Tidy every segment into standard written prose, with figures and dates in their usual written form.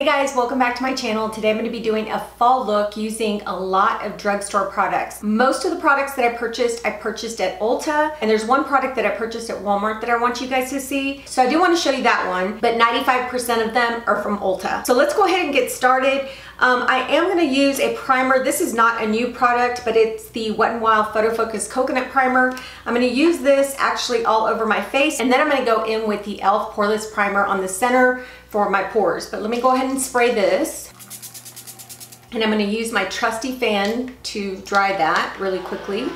Hey guys, welcome back to my channel. Today I'm going to be doing a fall look using a lot of drugstore products. Most of the products that I purchased at Ulta, and there's one product that I purchased at Walmart that I want you guys to see. So I do want to show you that one, but 95% of them are from Ulta. So let's go ahead and get started. I am going to use a primer. This is not a new product, but it's the Wet n Wild Photo Focus Coconut Primer. I'm going to use this actually all over my face, and then I'm going to go in with the e.l.f. Poreless Primer on the center for my pores. But let me go ahead and spray this. And I'm going to use my trusty fan to dry that really quickly.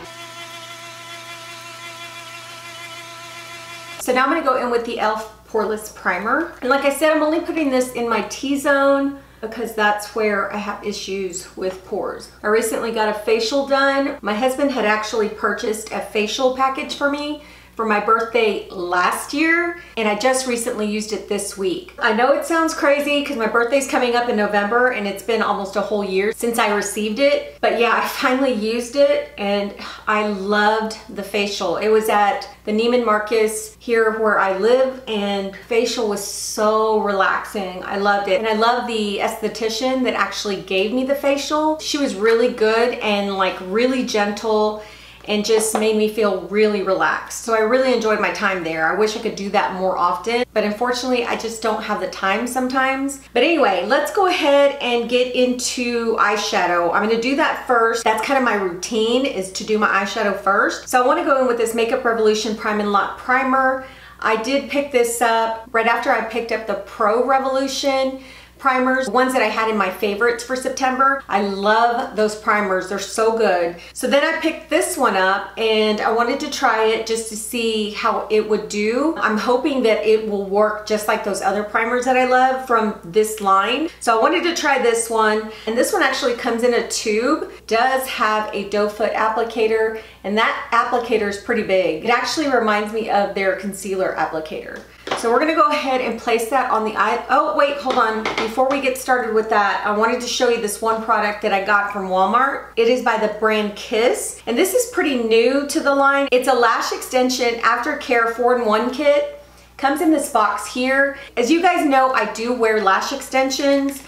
So now I'm going to go in with the e.l.f. Poreless Primer. And like I said, I'm only putting this in my T-zone because that's where I have issues with pores. I recently got a facial done. My husband had actually purchased a facial package for me for my birthday last year, and I just recently used it this week. I know it sounds crazy because my birthday's coming up in November and it's been almost a whole year since I received it, but yeah, I finally used it and I loved the facial. It was at the Neiman Marcus here where I live, and facial was so relaxing. I loved it, and I love the esthetician that actually gave me the facial. She was really good and like really gentle, and just made me feel really relaxed. So I really enjoyed my time there. I wish I could do that more often, but unfortunately I just don't have the time sometimes. But anyway, let's go ahead and get into eyeshadow. I'm gonna do that first. That's kind of my routine, is to do my eyeshadow first. So I wanna go in with this Makeup Revolution Prime and Lock Primer. I did pick this up right after I picked up the Pro Revolution primers, ones that I had in my favorites for September. I love those primers, they're so good. So then I picked this one up and I wanted to try it just to see how it would do. I'm hoping that it will work just like those other primers that I love from this line. So I wanted to try this one, and this one actually comes in a tube, does have a doe foot applicator, and that applicator is pretty big. It actually reminds me of their concealer applicator. So we're gonna go ahead and place that on the eye. Oh wait, hold on. Before we get started with that, I wanted to show you this one product that I got from Walmart. It is by the brand Kiss, and this is pretty new to the line. It's a lash extension aftercare 4-in-1 kit. Comes in this box here. As you guys know, I do wear lash extensions.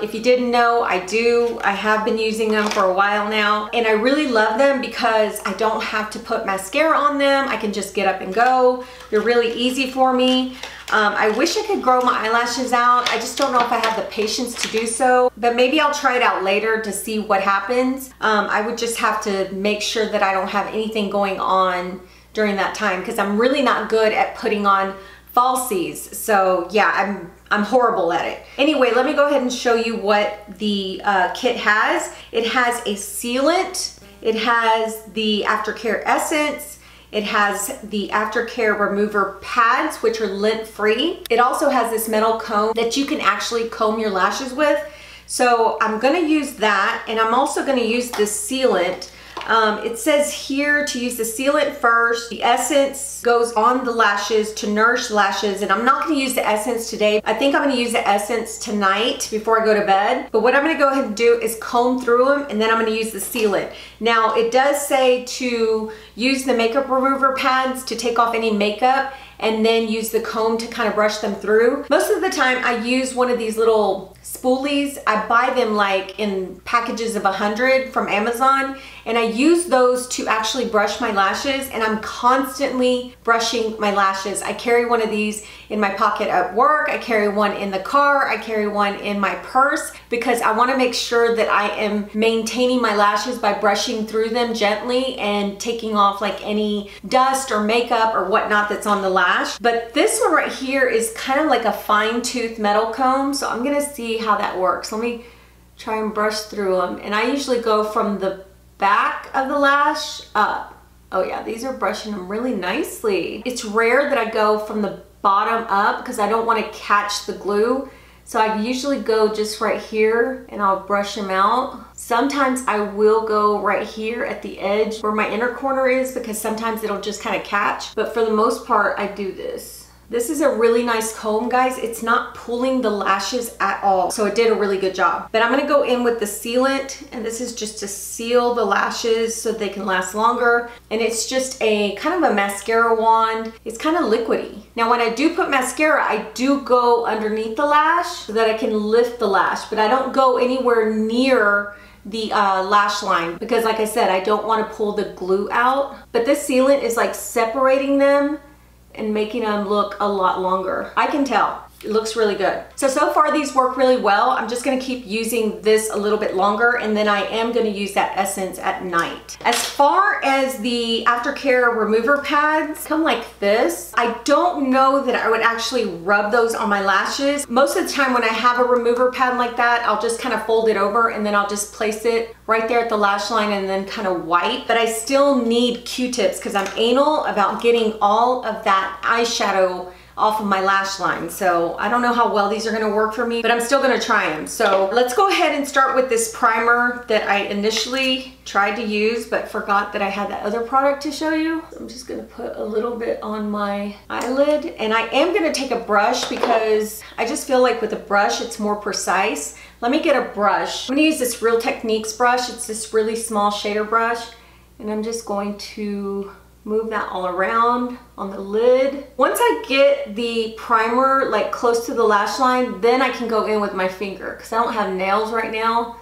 If you didn't know, I do. I have been using them for a while now, and I really love them because I don't have to put mascara on them. I can just get up and go. They're really easy for me. I wish I could grow my eyelashes out. I just don't know if I have the patience to do so, but maybe I'll try it out later to see what happens. I would just have to make sure that I don't have anything going on during that time, because I'm really not good at putting on falsies. So yeah, I'm horrible at it. Anyway, let me go ahead and show you what the kit has. It has a sealant, it has the aftercare essence, it has the aftercare remover pads, which are lint-free. It also has this metal comb that you can actually comb your lashes with. So I'm gonna use that, and I'm also gonna use this sealant. It says here to use the sealant first. The essence goes on the lashes to nourish lashes, and I'm not going to use the essence today. I think I'm going to use the essence tonight before I go to bed. But what I'm going to go ahead and do is comb through them, and then I'm going to use the sealant. Now, it does say to use the makeup remover pads to take off any makeup, and then use the comb to kind of brush them through. Most of the time I use one of these little spoolies. I buy them like in packages of 100 from Amazon, and I use those to actually brush my lashes, and I'm constantly brushing my lashes. I carry one of these in my pocket at work, I carry one in the car, I carry one in my purse, because I want to make sure that I am maintaining my lashes by brushing through them gently and taking off like any dust or makeup or whatnot that's on the lash. But this one right here is kind of like a fine tooth metal comb, so I'm gonna see how that works. Let me try and brush through them, and I usually go from the back of the lash up. Oh yeah, these are brushing them really nicely. It's rare that I go from the bottom up because I don't want to catch the glue. So I usually go just right here and I'll brush them out. Sometimes I will go right here at the edge where my inner corner is, because sometimes it'll just kind of catch. But for the most part, I do this. This is a really nice comb, guys. It's not pulling the lashes at all, so it did a really good job. But I'm gonna go in with the sealant, and this is just to seal the lashes so they can last longer. And it's just a kind of a mascara wand. It's kind of liquidy. Now when I do put mascara, I do go underneath the lash so that I can lift the lash, but I don't go anywhere near the lash line because, like I said, I don't want to pull the glue out. But this sealant is like separating them and making them look a lot longer. I can tell. It looks really good. So far these work really well. I'm just gonna keep using this a little bit longer, and then I am gonna use that essence at night. As far as the aftercare remover pads, come like this. I don't know that I would actually rub those on my lashes. Most of the time when I have a remover pad like that, I'll just kind of fold it over and then I'll just place it right there at the lash line and then kind of wipe. But I still need Q-tips because I'm anal about getting all of that eyeshadow off of my lash line. So I don't know how well these are gonna work for me, but I'm still gonna try them. So let's go ahead and start with this primer that I initially tried to use, but forgot that I had that other product to show you. So I'm just gonna put a little bit on my eyelid, and I am gonna take a brush because I just feel like with a brush, it's more precise. Let me get a brush. I'm gonna use this Real Techniques brush. It's this really small shader brush, and I'm just going to move that all around on the lid. Once I get the primer like close to the lash line, then I can go in with my finger because I don't have nails right now,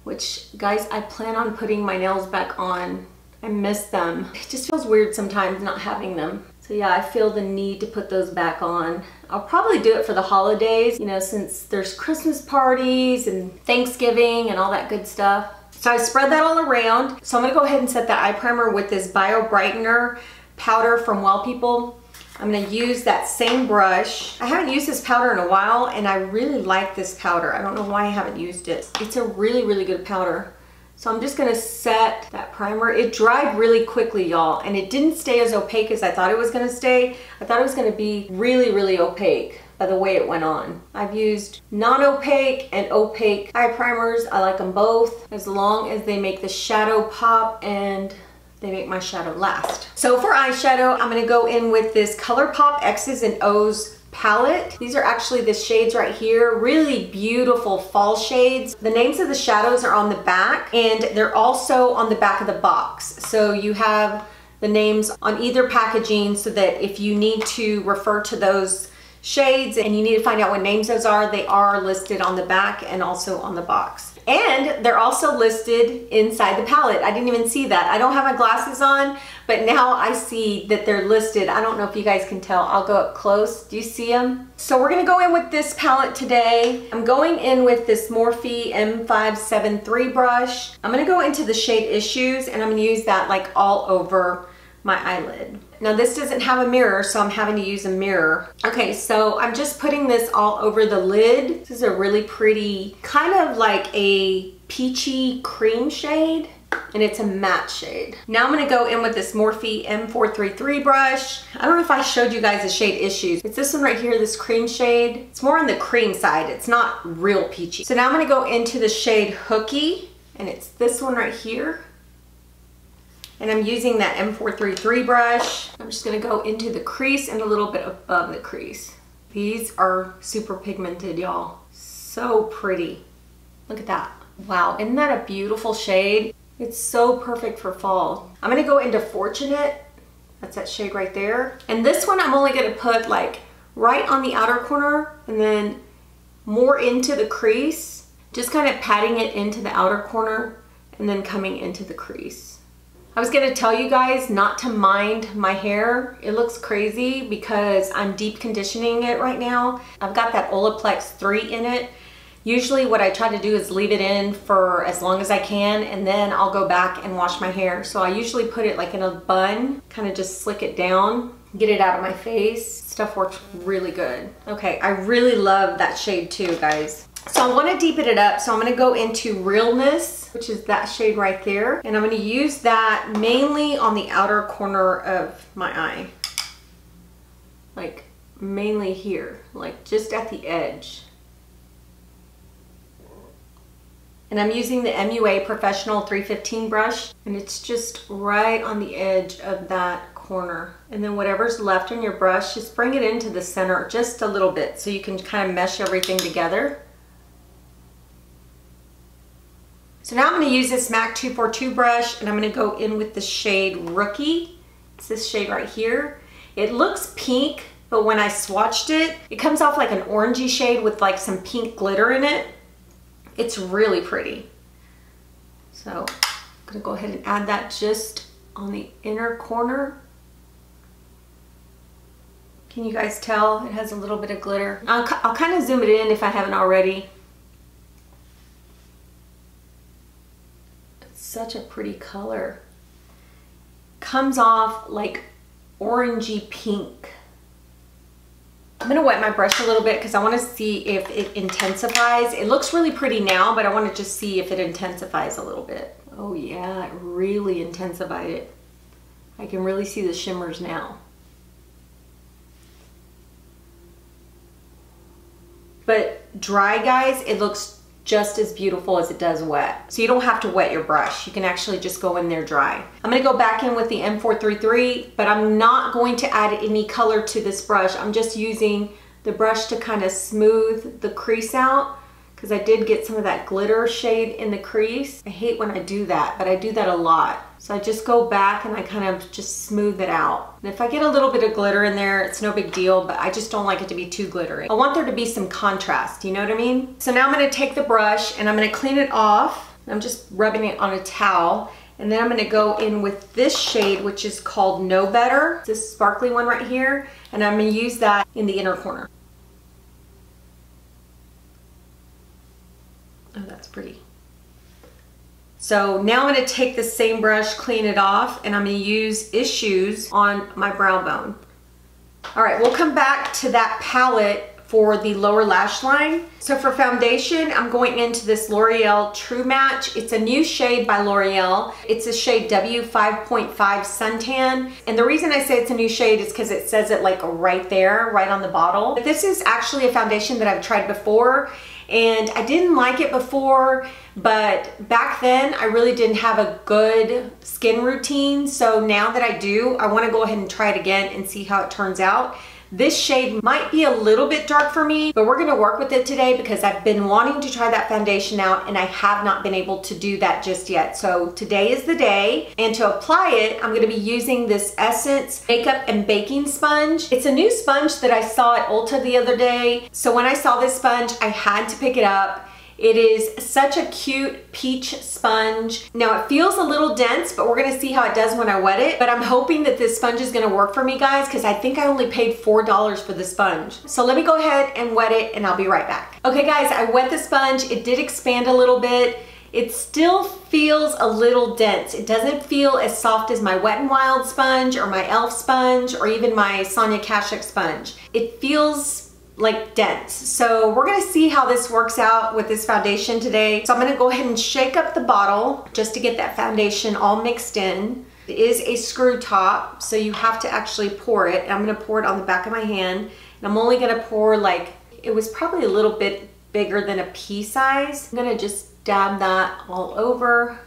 which, guys, I plan on putting my nails back on. I miss them. It just feels weird sometimes not having them. So yeah, I feel the need to put those back on. I'll probably do it for the holidays, you know, since there's Christmas parties and Thanksgiving and all that good stuff. So I spread that all around. So I'm gonna go ahead and set that eye primer with this Bio Brightener powder from Well People. I'm gonna use that same brush. I haven't used this powder in a while, and I really like this powder. I don't know why I haven't used it. It's a really, really good powder. So I'm just gonna set that primer. It dried really quickly, y'all, and it didn't stay as opaque as I thought it was gonna stay. I thought it was gonna be really, really opaque by the way it went on. I've used non-opaque and opaque eye primers. I like them both as long as they make the shadow pop and they make my shadow last. So for eyeshadow, I'm gonna go in with this Colourpop X's and O's palette. These are actually the shades right here, really beautiful fall shades. The names of the shadows are on the back, and they're also on the back of the box. So you have the names on either packaging so that if you need to refer to those shades and you need to find out what names those are, they are listed on the back and also on the box. And they're also listed inside the palette. I didn't even see that. I don't have my glasses on, but now I see that they're listed. I don't know if you guys can tell. I'll go up close. Do you see them? So we're gonna go in with this palette today. I'm going in with this Morphe M573 brush. I'm gonna go into the shade Issues, and I'm gonna use that like all over my eyelid. Now this doesn't have a mirror, so I'm having to use a mirror. Okay, so I'm just putting this all over the lid. This is a really pretty, kind of like a peachy cream shade, and it's a matte shade. Now I'm gonna go in with this Morphe M433 brush. I don't know if I showed you guys the shade Issues. It's this one right here, this cream shade. It's more on the cream side. It's not real peachy. So now I'm gonna go into the shade Hooky, and it's this one right here. And I'm using that M433 brush. I'm just gonna go into the crease and a little bit above the crease. These are super pigmented, y'all. So pretty. Look at that. Wow, isn't that a beautiful shade? It's so perfect for fall. I'm gonna go into Fortunate. That's that shade right there. And this one I'm only gonna put like right on the outer corner and then more into the crease. Just kind of patting it into the outer corner and then coming into the crease. I was gonna tell you guys not to mind my hair. It looks crazy because I'm deep conditioning it right now. I've got that Olaplex 3 in it. Usually what I try to do is leave it in for as long as I can, and then I'll go back and wash my hair. So I usually put it like in a bun, kind of just slick it down, get it out of my face. Stuff works really good. Okay, I really love that shade too, guys. So I want to deepen it up, so I'm going to go into Realness, which is that shade right there. And I'm going to use that mainly on the outer corner of my eye. Like, mainly here. Like, just at the edge. And I'm using the MUA Professional 315 brush. And it's just right on the edge of that corner. And then whatever's left on your brush, just bring it into the center just a little bit so you can kind of mesh everything together. So now I'm going to use this MAC 242 brush and I'm going to go in with the shade Rookie. It's this shade right here. It looks pink, but when I swatched it, it comes off like an orangey shade with like some pink glitter in it. It's really pretty. So I'm going to go ahead and add that just on the inner corner. Can you guys tell? It has a little bit of glitter. I'll kind of zoom it in if I haven't already. Such a pretty color. Comes off like orangey pink. I'm gonna wet my brush a little bit because I want to see if it intensifies. It looks really pretty now, but I want to just see if it intensifies a little bit. Oh yeah, it really intensified it. I can really see the shimmers now. But dry, guys, it looks just as beautiful as it does wet. So you don't have to wet your brush. You can actually just go in there dry. I'm gonna go back in with the M433, but I'm not going to add any color to this brush. I'm just using the brush to kind of smooth the crease out because I did get some of that glitter shade in the crease. I hate when I do that, but I do that a lot. So I just go back and I kind of just smooth it out. And if I get a little bit of glitter in there, it's no big deal, but I just don't like it to be too glittery. I want there to be some contrast, you know what I mean? So now I'm gonna take the brush and I'm gonna clean it off. I'm just rubbing it on a towel. And then I'm gonna go in with this shade, which is called Know Better. This sparkly one right here. And I'm gonna use that in the inner corner. Oh, that's pretty. So now I'm going to take the same brush, clean it off, and I'm going to use Issues on my brow bone. All right, we'll come back to that palette for the lower lash line. So for foundation, I'm going into this L'Oreal True Match. It's a new shade by L'Oreal. It's a shade W5.5 Suntan. And the reason I say it's a new shade is because it says it like right there, right on the bottle. But this is actually a foundation that I've tried before. And I didn't like it before, but back then I really didn't have a good skin routine. So now that I do, I want to go ahead and try it again and see how it turns out. This shade might be a little bit dark for me, but we're going to work with it today because I've been wanting to try that foundation out and I have not been able to do that just yet. So today is the day, and to apply it, I'm going to be using this Essence Makeup and Baking Sponge. It's a new sponge that I saw at Ulta the other day. So when I saw this sponge, I had to pick it up. It is such a cute peach sponge. Now it feels a little dense, but we're gonna see how it does when I wet it. But I'm hoping that this sponge is gonna work for me, guys, because I think I only paid $4 for the sponge. So let me go ahead and wet it and I'll be right back. Okay guys, I wet the sponge. It did expand a little bit. It still feels a little dense. It doesn't feel as soft as my Wet n Wild sponge or my e.l.f. sponge or even my Sonia Kashuk sponge. It feels like dense. So we're gonna see how this works out with this foundation today. So I'm gonna go ahead and shake up the bottle just to get that foundation all mixed in. It is a screw top, so you have to actually pour it. I'm gonna pour it on the back of my hand. And I'm only gonna pour like, it was probably a little bit bigger than a pea size. I'm gonna just dab that all over.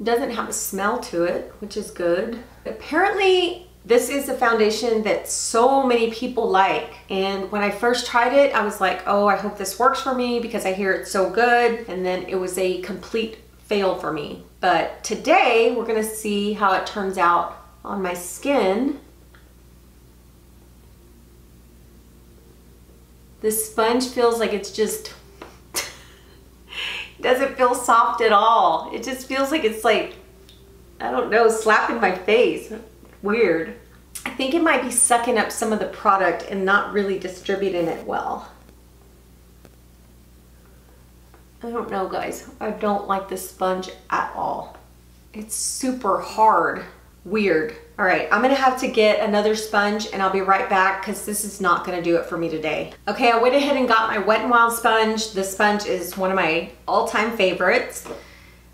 It doesn't have a smell to it, which is good. Apparently, this is a foundation that so many people like. And when I first tried it, I was like, oh, I hope this works for me because I hear it's so good. And then it was a complete fail for me. But today we're gonna see how it turns out on my skin. This sponge feels like it's just, it doesn't feel soft at all. It just feels like it's like, I don't know, slapping my face. Weird. I think it might be sucking up some of the product and not really distributing it well. I don't know, guys. I don't like this sponge at all. It's super hard. Weird. All right, I'm gonna have to get another sponge and I'll be right back because this is not gonna do it for me today. Okay, I went ahead and got my Wet n Wild sponge. This sponge is one of my all-time favorites.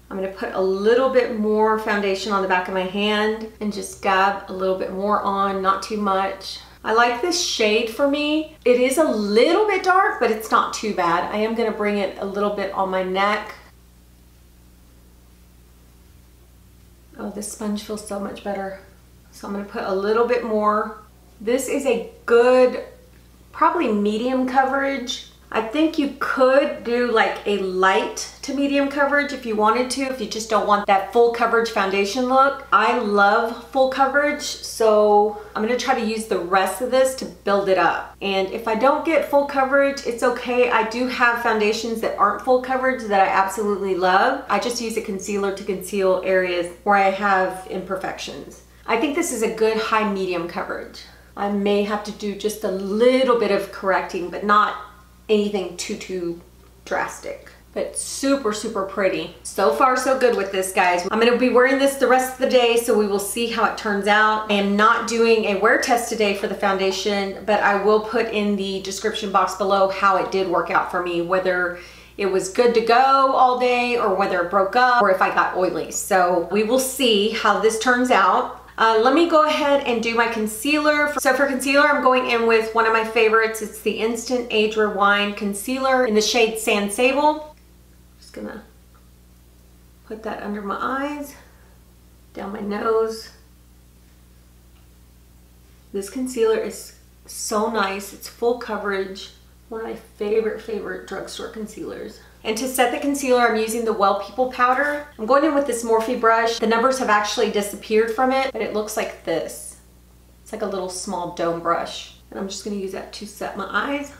I'm gonna put a little bit more foundation on the back of my hand and just dab a little bit more on, not too much. I like this shade for me. It is a little bit dark, but it's not too bad. I am gonna bring it a little bit on my neck. Oh, this sponge feels so much better. So I'm gonna put a little bit more. This is a good, probably medium coverage. I think you could do like a light to medium coverage if you wanted to, if you just don't want that full coverage foundation look. I love full coverage, so I'm gonna try to use the rest of this to build it up. And if I don't get full coverage, it's okay. I do have foundations that aren't full coverage that I absolutely love. I just use a concealer to conceal areas where I have imperfections. I think this is a good high medium coverage. I may have to do just a little bit of correcting, but not anything too drastic. But super, super pretty. So far, so good with this, guys. I'm gonna be wearing this the rest of the day, so we will see how it turns out. I am not doing a wear test today for the foundation, but I will put in the description box below how it did work out for me, whether it was good to go all day or whether it broke up or if I got oily. So we will see how this turns out. Let me go ahead and do my concealer. So for concealer, I'm going in with one of my favorites. It's the Instant Age Rewind Concealer in the shade Sand Sable. Just gonna put that under my eyes, down my nose. This concealer is so nice. It's full coverage. One of my favorite drugstore concealers. And to set the concealer, I'm using the Well People powder. I'm going in with this Morphe brush. The numbers have actually disappeared from it, but it looks like this. It's like a little small dome brush. And I'm just gonna use that to set my eyes.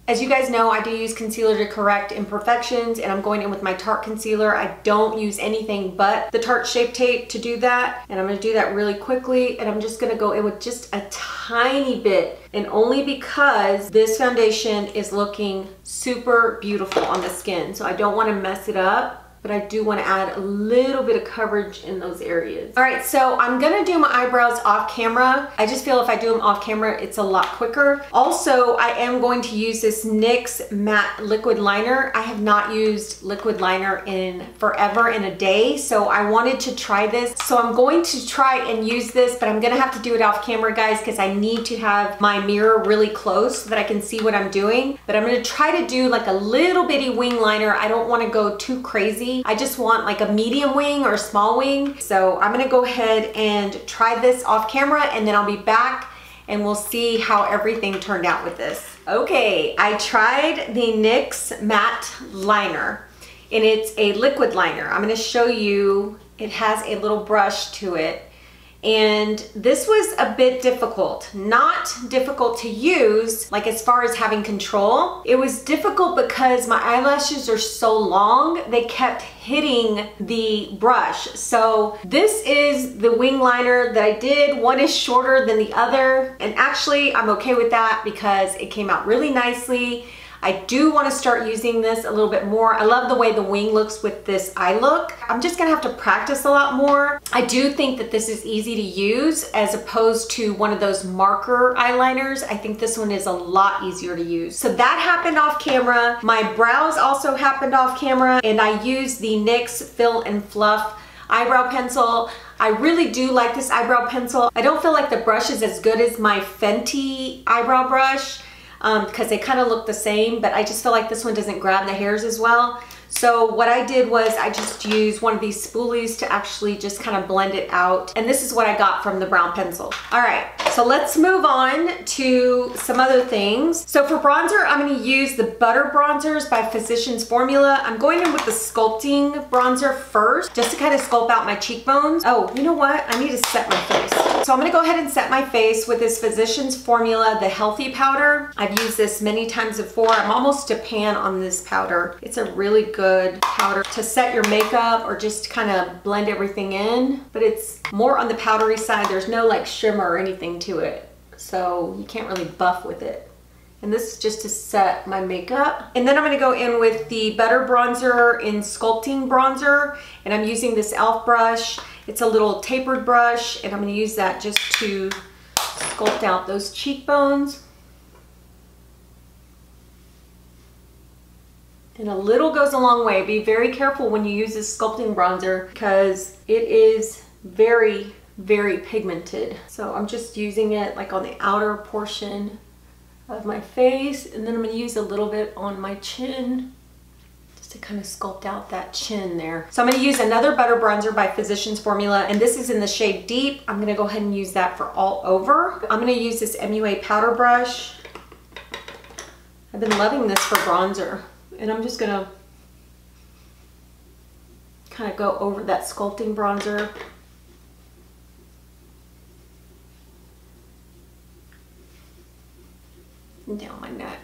As you guys know, I do use concealer to correct imperfections, and I'm going in with my Tarte concealer. I don't use anything but the Tarte Shape Tape to do that. And I'm gonna do that really quickly, and I'm just gonna go in with just a tiny bit, and only because this foundation is looking super beautiful on the skin. So I don't wanna mess it up, but I do want to add a little bit of coverage in those areas. All right, so I'm gonna do my eyebrows off camera. I just feel if I do them off camera, it's a lot quicker. Also, I am going to use this NYX matte liquid liner. I have not used liquid liner in forever and a day, so I wanted to try this. So I'm going to try and use this, but I'm gonna have to do it off camera, guys, because I need to have my mirror really close so that I can see what I'm doing. But I'm gonna try to do like a little bitty wing liner. I don't wanna go too crazy. I just want like a medium wing or a small wing. So I'm gonna go ahead and try this off camera, and then I'll be back and we'll see how everything turned out with this. Okay, I tried the NYX matte liner, and it's a liquid liner. I'm gonna show you, it has a little brush to it. And this was a bit difficult. Not difficult to use, like as far as having control. It was difficult because my eyelashes are so long, they kept hitting the brush. So this is the wing liner that I did. One is shorter than the other, and actually I'm okay with that because it came out really nicely. I do want to start using this a little bit more. I love the way the wing looks with this eye look. I'm just gonna have to practice a lot more. I do think that this is easy to use as opposed to one of those marker eyeliners. I think this one is a lot easier to use. So that happened off camera. My brows also happened off camera, and I used the NYX Fill and Fluff eyebrow pencil. I really do like this eyebrow pencil. I don't feel like the brush is as good as my Fenty eyebrow brush, because they kind of look the same, but I just feel like this one doesn't grab the hairs as well. So what I did was I just used one of these spoolies to actually just kind of blend it out. And this is what I got from the brown pencil. All right, so let's move on to some other things. So for bronzer, I'm gonna use the Butter Bronzers by Physicians Formula. I'm going in with the Sculpting bronzer first, just to kind of sculpt out my cheekbones. Oh, you know what? I need to set my face. So I'm gonna go ahead and set my face with this Physicians Formula, the Healthy Powder. I've used this many times before. I'm almost a pan on this powder. It's a really good powder to set your makeup or just kind of blend everything in, but it's more on the powdery side. There's no like shimmer or anything to it, so you can't really buff with it. And this is just to set my makeup. And then I'm gonna go in with the Butter Bronzer in Sculpting Bronzer, and I'm using this e.l.f. brush. It's a little tapered brush, and I'm gonna use that just to sculpt out those cheekbones. And a little goes a long way. Be very careful when you use this sculpting bronzer because it is very, very pigmented. So I'm just using it like on the outer portion of my face, and then I'm gonna use a little bit on my chin just to kind of sculpt out that chin there. So I'm going to use another butter bronzer by Physicians Formula, and this is in the shade Deep. I'm going to go ahead and use that for all over. I'm going to use this MUA powder brush. I've been loving this for bronzer, and I'm just going to kind of go over that sculpting bronzer. And down my neck.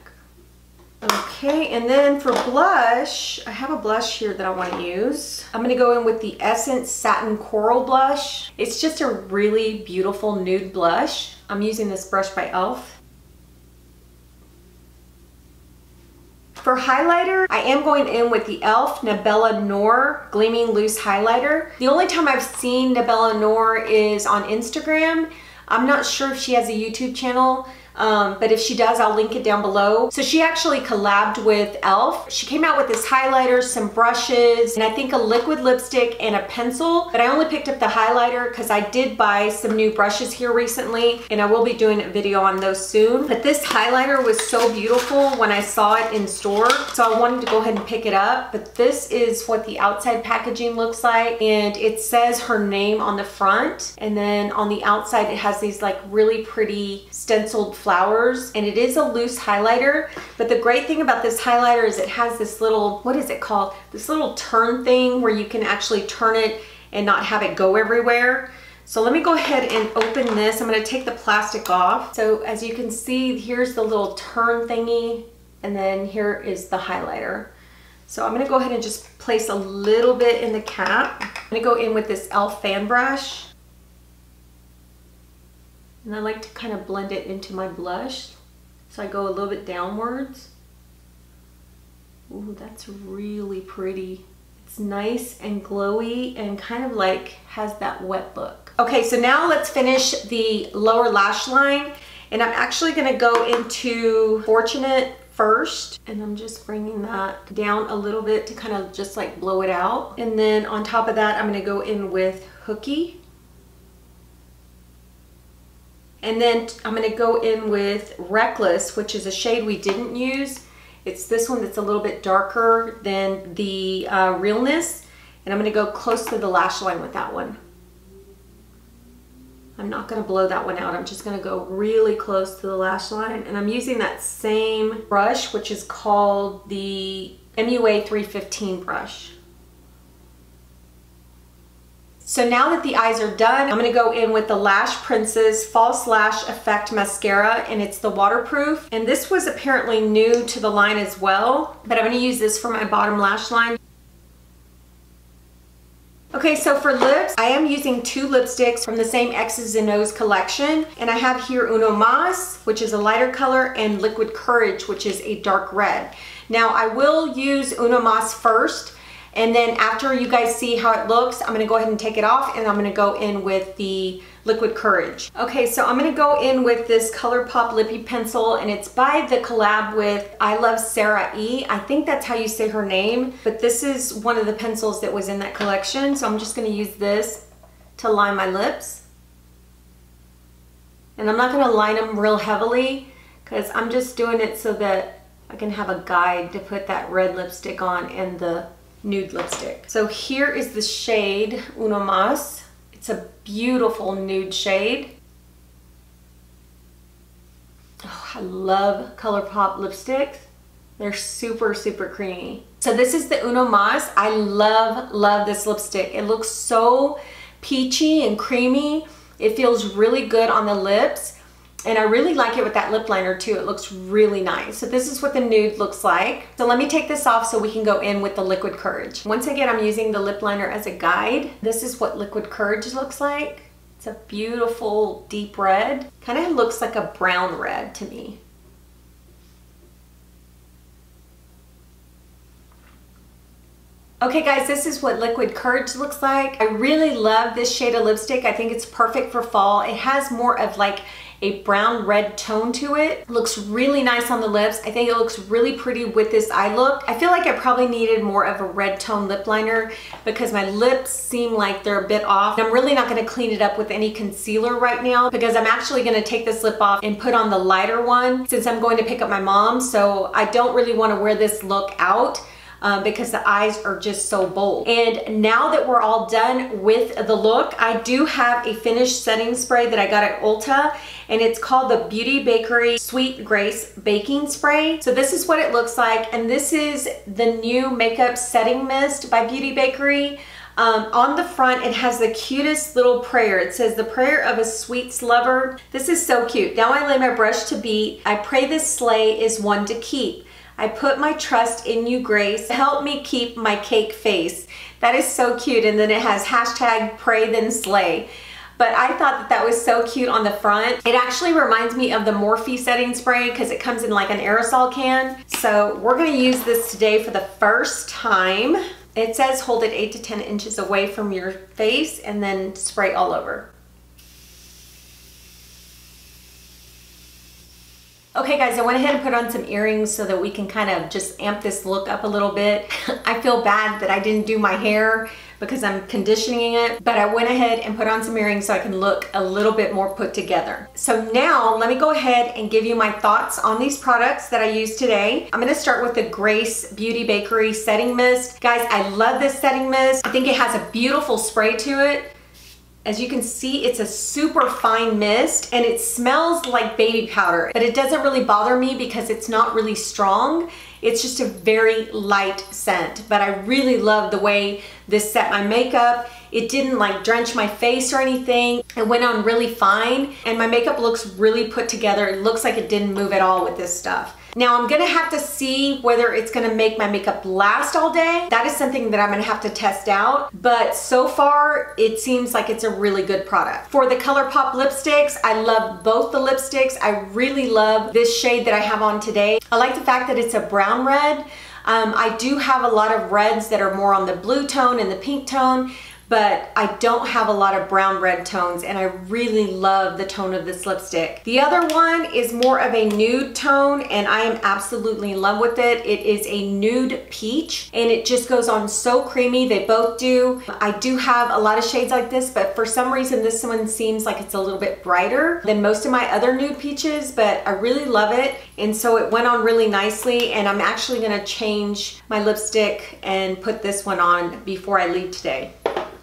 Okay, and then for blush, I have a blush here that I want to use. I'm going to go in with the Essence Satin Coral Blush. It's just a really beautiful nude blush. I'm using this brush by e.l.f. For highlighter, I am going in with the e.l.f. Nabela Noor Gleaming Loose Highlighter. The only time I've seen Nabela Noor is on Instagram. I'm not sure if she has a YouTube channel. But if she does, I'll link it down below. So she actually collabed with e.l.f. She came out with this highlighter, some brushes, and I think a liquid lipstick and a pencil. But I only picked up the highlighter because I did buy some new brushes here recently, and I will be doing a video on those soon. But this highlighter was so beautiful when I saw it in store, so I wanted to go ahead and pick it up. But this is what the outside packaging looks like, and it says her name on the front, and then on the outside it has these like really pretty stenciled flowers, and it is a loose highlighter. But the great thing about this highlighter is it has this little, what is it called? This little turn thing where you can actually turn it and not have it go everywhere. So let me go ahead and open this. I'm going to take the plastic off. So as you can see, here's the little turn thingy, and then here is the highlighter. So I'm going to go ahead and just place a little bit in the cap. I'm going to go in with this e.l.f. fan brush. And I like to kind of blend it into my blush. So I go a little bit downwards. Ooh, that's really pretty. It's nice and glowy and kind of like has that wet look. Okay, so now let's finish the lower lash line. And I'm actually gonna go into Fortunate first. And I'm just bringing that down a little bit to kind of just like blow it out. And then on top of that, I'm gonna go in with Hooky. And then I'm going to go in with Reckless, which is a shade we didn't use. It's this one that's a little bit darker than the Realness. And I'm going to go close to the lash line with that one. I'm not going to blow that one out. I'm just going to go really close to the lash line. And I'm using that same brush, which is called the MUA 315 brush. So now that the eyes are done, I'm going to go in with the Lash Princess False Lash Effect Mascara, and it's the waterproof. And this was apparently new to the line as well, but I'm going to use this for my bottom lash line. Okay, so for lips, I am using two lipsticks from the same Exes and O's collection. And I have here Uno Mas, which is a lighter color, and Liquid Courage, which is a dark red. Now, I will use Uno Mas first. And then after you guys see how it looks, I'm gonna go ahead and take it off, and I'm gonna go in with the Liquid Courage. Okay, so I'm gonna go in with this Colourpop Lippy Pencil, and it's by the collab with I Love Sarah E. I think that's how you say her name, but this is one of the pencils that was in that collection. So I'm just gonna use this to line my lips. And I'm not gonna line them real heavily because I'm just doing it so that I can have a guide to put that red lipstick on and the nude lipstick. So here is the shade Uno Mas. It's a beautiful nude shade. Oh, I love Colourpop lipsticks. They're super, super creamy. So this is the Uno Mas. I love this lipstick. It looks so peachy and creamy. It feels really good on the lips. And I really like it with that lip liner too. It looks really nice. So this is what the nude looks like. So let me take this off so we can go in with the Liquid Courage. Once again, I'm using the lip liner as a guide. This is what Liquid Courage looks like. It's a beautiful deep red. Kind of looks like a brown red to me. Okay guys, this is what Liquid Courage looks like. I really love this shade of lipstick. I think it's perfect for fall. It has more of like a brown red tone to it. Looks really nice on the lips. I think it looks really pretty with this eye look. I feel like I probably needed more of a red tone lip liner because my lips seem like they're a bit off. I'm really not gonna clean it up with any concealer right now because I'm actually gonna take this lip off and put on the lighter one since I'm going to pick up my mom. So I don't really wanna wear this look out. because the eyes are just so bold. And now that we're all done with the look, I do have a finished setting spray that I got at Ulta, and it's called the Beauty Bakery Sweet Grace Baking Spray. So this is what it looks like, and this is the new makeup setting mist by Beauty Bakery. On the front, it has the cutest little prayer. It says, "The prayer of a sweets lover." This is so cute. "Now I lay my brush to beat. I pray this sleigh is one to keep. I put my trust in you, Grace. Help me keep my cake face." That is so cute. And then it has hashtag pray then slay. But I thought that that was so cute on the front. It actually reminds me of the Morphe setting spray because it comes in like an aerosol can. So we're gonna use this today for the first time. It says hold it 8 to 10 inches away from your face and then spray all over. Okay guys, I went ahead and put on some earrings so that we can kind of just amp this look up a little bit. I feel bad that I didn't do my hair because I'm conditioning it, but I went ahead and put on some earrings so I can look a little bit more put together. So now let me go ahead and give you my thoughts on these products that I used today. I'm gonna start with the Grace Beauty Bakery Setting Mist. Guys, I love this setting mist. I think it has a beautiful spray to it. As you can see, it's a super fine mist and it smells like baby powder, but it doesn't really bother me because it's not really strong. It's just a very light scent, but I really love the way this set my makeup. It didn't like drench my face or anything. It went on really fine and my makeup looks really put together. It looks like it didn't move at all with this stuff. Now I'm gonna have to see whether it's gonna make my makeup last all day. That is something that I'm gonna have to test out, but so far it seems like it's a really good product. For the Colourpop lipsticks, I love both the lipsticks. I really love this shade that I have on today. I like the fact that it's a brown red. I do have a lot of reds that are more on the blue tone and the pink tone, but I don't have a lot of brown red tones and I really love the tone of this lipstick. The other one is more of a nude tone and I am absolutely in love with it. It is a nude peach and it just goes on so creamy. They both do. I do have a lot of shades like this, but for some reason this one seems like it's a little bit brighter than most of my other nude peaches, but I really love it. And so it went on really nicely and I'm actually gonna change my lipstick and put this one on before I leave today.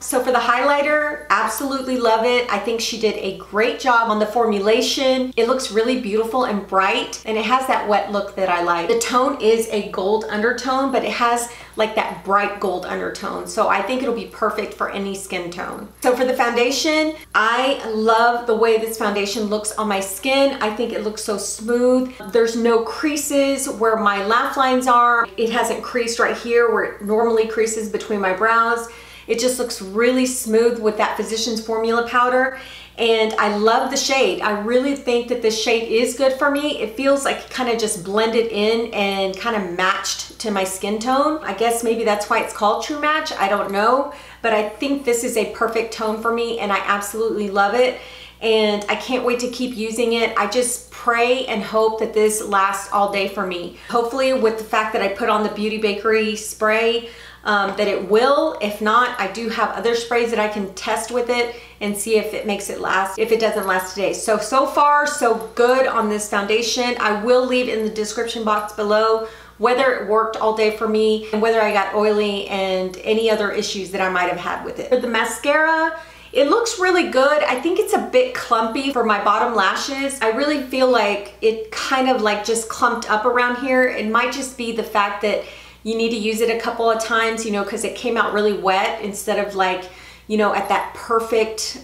So for the highlighter, absolutely love it. I think she did a great job on the formulation. It looks really beautiful and bright, and it has that wet look that I like. The tone is a gold undertone, but it has like that bright gold undertone. So I think it'll be perfect for any skin tone. So for the foundation, I love the way this foundation looks on my skin. I think it looks so smooth. There's no creases where my laugh lines are. It hasn't creased right here where it normally creases between my brows. It just looks really smooth with that Physicians Formula powder. And I love the shade. I really think that this shade is good for me. It feels like it kind of just blended in and kind of matched to my skin tone. I guess maybe that's why it's called True Match. I don't know. But I think this is a perfect tone for me and I absolutely love it. And I can't wait to keep using it. I just pray and hope that this lasts all day for me. Hopefully with the fact that I put on the Beauty Bakery spray, that it will. If not, I do have other sprays that I can test with it and see if it makes it last, if it doesn't last today. So far, so good on this foundation. I will leave in the description box below whether it worked all day for me and whether I got oily and any other issues that I might have had with it. For the mascara, it looks really good. I think it's a bit clumpy for my bottom lashes. I really feel like it kind of like just clumped up around here. It might just be the fact that you need to use it a couple of times, you know, because it came out really wet instead of like, you know, at that perfect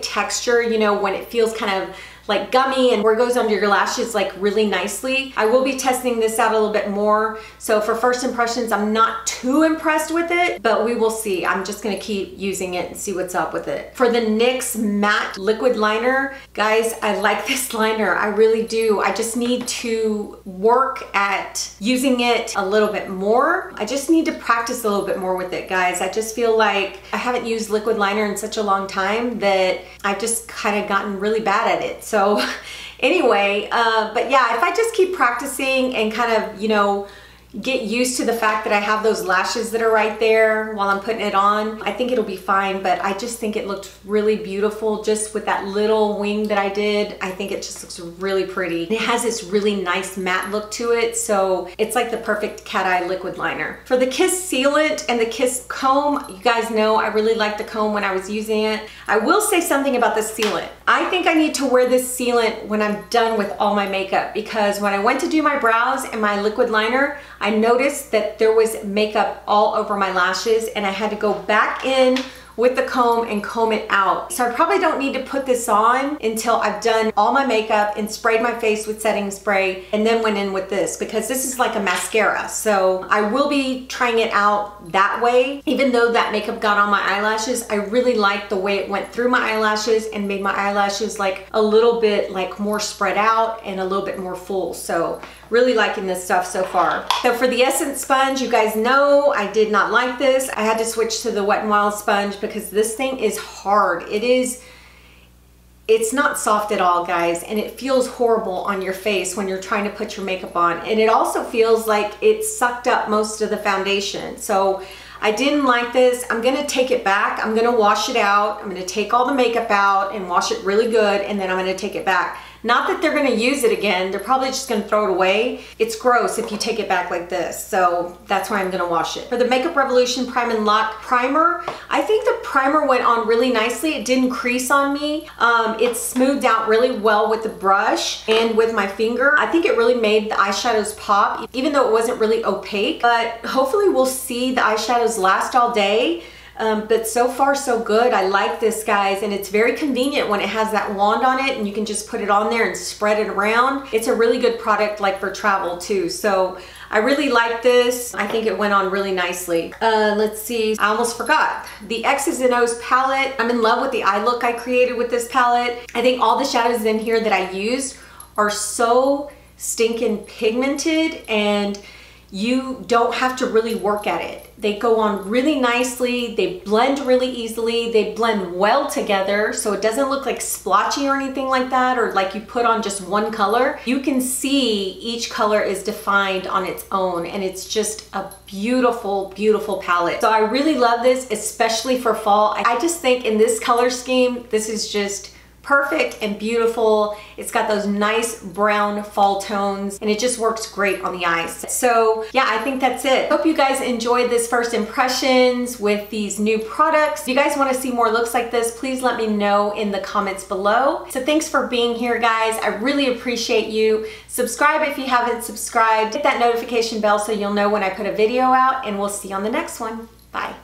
texture, you know, when it feels kind of like gummy and where it goes under your lashes like really nicely. I will be testing this out a little bit more. So for first impressions, I'm not too impressed with it, but we will see. I'm just gonna keep using it and see what's up with it. For the NYX Matte Liquid Liner, guys, I like this liner. I really do. I just need to work at using it a little bit more. I just need to practice a little bit more with it, guys. I just feel like I haven't used liquid liner in such a long time that I've just kind of gotten really bad at it. So anyway, but yeah, if I just keep practicing and kind of, you know, get used to the fact that I have those lashes that are right there while I'm putting it on. I think it'll be fine, but I just think it looked really beautiful just with that little wing that I did. I think it just looks really pretty. It has this really nice matte look to it, so it's like the perfect cat eye liquid liner. For the Kiss sealant and the Kiss comb, you guys know I really liked the comb when I was using it. I will say something about the sealant. I think I need to wear this sealant when I'm done with all my makeup, because when I went to do my brows and my liquid liner, I noticed that there was makeup all over my lashes and I had to go back in with the comb and comb it out. So I probably don't need to put this on until I've done all my makeup and sprayed my face with setting spray and then went in with this, because this is like a mascara. So I will be trying it out that way. Even though that makeup got on my eyelashes, I really liked the way it went through my eyelashes and made my eyelashes like a little bit like more spread out and a little bit more full. So really liking this stuff so far. So for the Essence sponge, you guys know I did not like this. I had to switch to the Wet n Wild sponge because this thing is hard. It's not soft at all, guys, and it feels horrible on your face when you're trying to put your makeup on. And it also feels like it sucked up most of the foundation. So I didn't like this. I'm gonna take it back. I'm gonna wash it out. I'm gonna take all the makeup out and wash it really good, and then I'm gonna take it back. Not that they're gonna use it again. They're probably just gonna throw it away. It's gross if you take it back like this. So that's why I'm gonna wash it. For the Makeup Revolution Prime and Lock Primer, I think the primer went on really nicely. It didn't crease on me. It smoothed out really well with the brush and with my finger. I think it really made the eyeshadows pop, even though it wasn't really opaque. But hopefully we'll see the eyeshadows last all day. But so far so good. I like this, guys, and it's very convenient when it has that wand on it and you can just put it on there and spread it around. It's a really good product like for travel too. So I really like this. I think it went on really nicely. Let's see, I almost forgot. The X's and O's palette. I'm in love with the eye look I created with this palette. I think all the shadows in here that I used are so stinking pigmented and you don't have to really work at it. They go on really nicely, they blend really easily, they blend well together, so it doesn't look like splotchy or anything like that, or like you put on just one color. You can see each color is defined on its own, and it's just a beautiful, beautiful palette. So I really love this, especially for fall. I just think in this color scheme, this is just perfect and beautiful. It's got those nice brown fall tones and it just works great on the eyes. So yeah, I think that's it. Hope you guys enjoyed this first impressions with these new products. If you guys want to see more looks like this, please let me know in the comments below. So thanks for being here, guys. I really appreciate you. Subscribe if you haven't subscribed. Hit that notification bell so you'll know when I put a video out, and we'll see you on the next one. Bye.